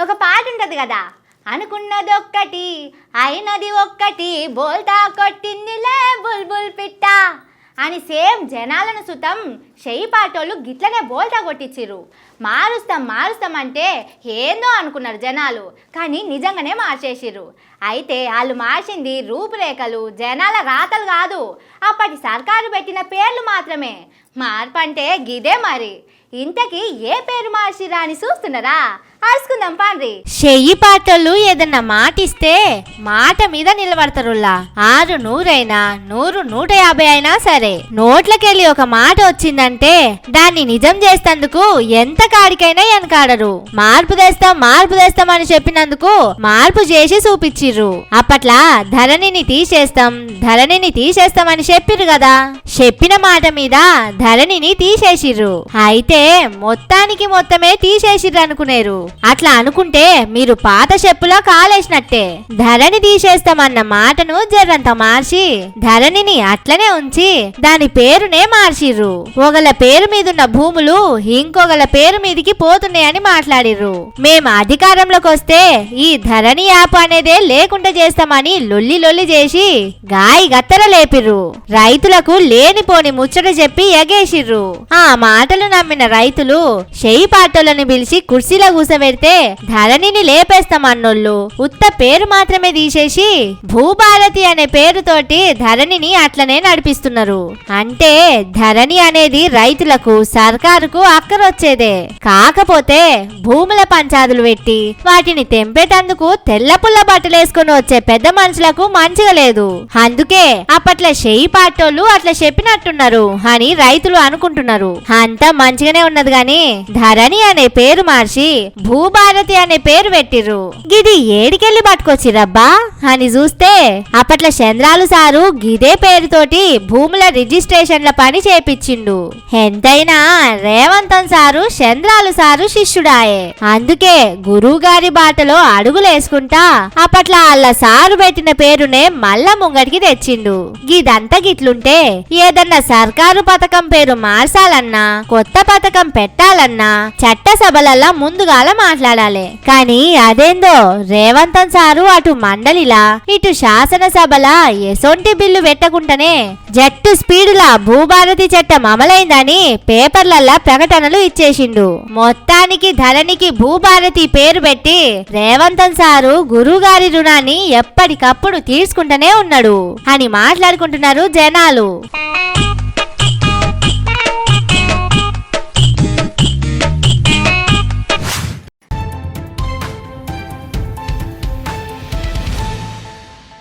ఒక పాట ఉంటది కదా, అనుకున్నదొక్కటి అయినది ఒక్కటి బోల్తా కొట్టిందిలే బుల్బుల్ పిట్ట అని సేమ్ జనాలను సుతం చెయ్యి పాటోళ్ళు గిట్లనే బోల్తా కొట్టించిర్రు. మారుస్తాం అంటే ఏందో అనుకున్నారు జనాలు, కానీ నిజంగానే మార్చేసిర్రు. అయితే వాళ్ళు మార్చింది రూపురేఖలు, జనాల రాతలు కాదు, అప్పటి సర్కారు పెట్టిన పేర్లు మాత్రమే. మార్పు అంటే గిదే మరి. ఇంతకీ ఏ పేరు మార్చిరా అని చూస్తున్నారా? అరుచుకుందాం పాండ్రి. చెయ్యి పాటలు ఏదన్నా మాటిస్తే మాట మీద నిలబడతారులా. 6 100 100 150 అయినా సరే, నోట్లకెళ్ళి ఒక మాట వచ్చిందంటే దాన్ని నిజం చేస్తందుకు ఎంత కాడికైనా వెనకాడరు. మార్పు తెస్తాం అని చెప్పినందుకు మార్పు చేసి చూపించిర్రు. అప్పట్లా ధరణిని తీసేస్తాం అని చెప్పిర్రు కదా. చెప్పిన మాట మీద ధరణిని తీసేసిర్రు. అయితే మొత్తమే తీసేసిర్రు అనుకునేరు. అట్లా అనుకుంటే మీరు పాత చెప్పులో కాలేసినట్టే. ధరణి తీసేస్తామన్న మాటను జర్రంత మార్చి ధరణిని అట్లనే ఉంచి దాని పేరునే మార్చిర్రు. ఒకళ్ళ పేరు మీదున్న భూములు ఇంకొకళ్ళ పేరు మీదికి పోతున్నాయని మాట్లాడిర్రు. మేము అధికారంలోకి వస్తే ఈ ధరణి యాప్ అనేదే లేకుండా చేస్తామని లొల్లి చేసి గాయి గత్తర లేపిర్రు. రైతులకు లేనిపోని ముచ్చట చెప్పి ఎగేసిర్రు. ఆ మాటలు నమ్మిన రైతులు చెయ్యి పాటోళ్ళని పిలిచి కుర్చీలో కూసబెడితే ధరణిని లేపేస్తామన్నోళ్ళు ఉత్త పేరు మాత్రమే తీసేసి భూభారతి అనే పేరుతోటి ధరణిని అట్లనే నడిపిస్తున్నారు. అంటే ధరణి అనేది రైతులకు సర్కారుకు అక్కరొచ్చేదే. కాకపోతే భూముల పంచాదులు పెట్టి వాటిని తెంపేటందుకు తెల్లపుల్ల బట్టలేసుకుని వచ్చే పెద్ద మనుషులకు మంచిగా లేదు. అందుకే అప్పట్ల చెయ్యి పాటోళ్ళు అట్లా చెప్పినట్టున్నారు అని రైతులు అనుకుంటున్నారు. అంతా మంచిగానే ఉన్నది గాని ధరణి అనే పేరు మార్చి భూభారతి అనే పేరు పెట్టిర్రు. గిది ఏడికెళ్ళి పట్టుకొచ్చిరబ్బా అని చూస్తే అప్పట్ల చంద్రాలు సారు గిదే పేరుతోటి భూముల రిజిస్ట్రేషన్ల పని చేపించిండు. ఎంతైనా రేవంతన్ సారు చంద్రాలు సారు శిష్యుడాయే. అందుకే గురువు గారి బాటలో అడుగులేసుకుంటా అప్పట్ల వాళ్ళ సారు పెట్టిన పేరునే మళ్ళా ముంగడికి తెచ్చిండు. గిదంతా గిట్లుంటే ఏదన్నా సర్కారు పథకం పేరు మార్చాలన్నా కొత్త పథకం పెట్టాలన్నా చట్టసభలల్లా ముందుగాల మాట్లాడాలి. కానీ అదేందో రేవంతన్ సారు అటు మండలిలా ఇటు శాసనసభలా ఎసొంటి బిల్లు పెట్టకుండానే జట్టు స్పీడులా భూభారతి చట్టం అమలైందని పేపర్లల్లా ప్రకటనలు ఇచ్చేసిండు. మొత్తానికి ధరణికి భూభారతి పేరు పెట్టి రేవంతన్ సారు గురువుగారి రుణాన్ని ఎప్పటికప్పుడు తీర్చుకుంటూనే ఉన్నాడు అని మాట్లాడుకుంటున్నారు జనాలు.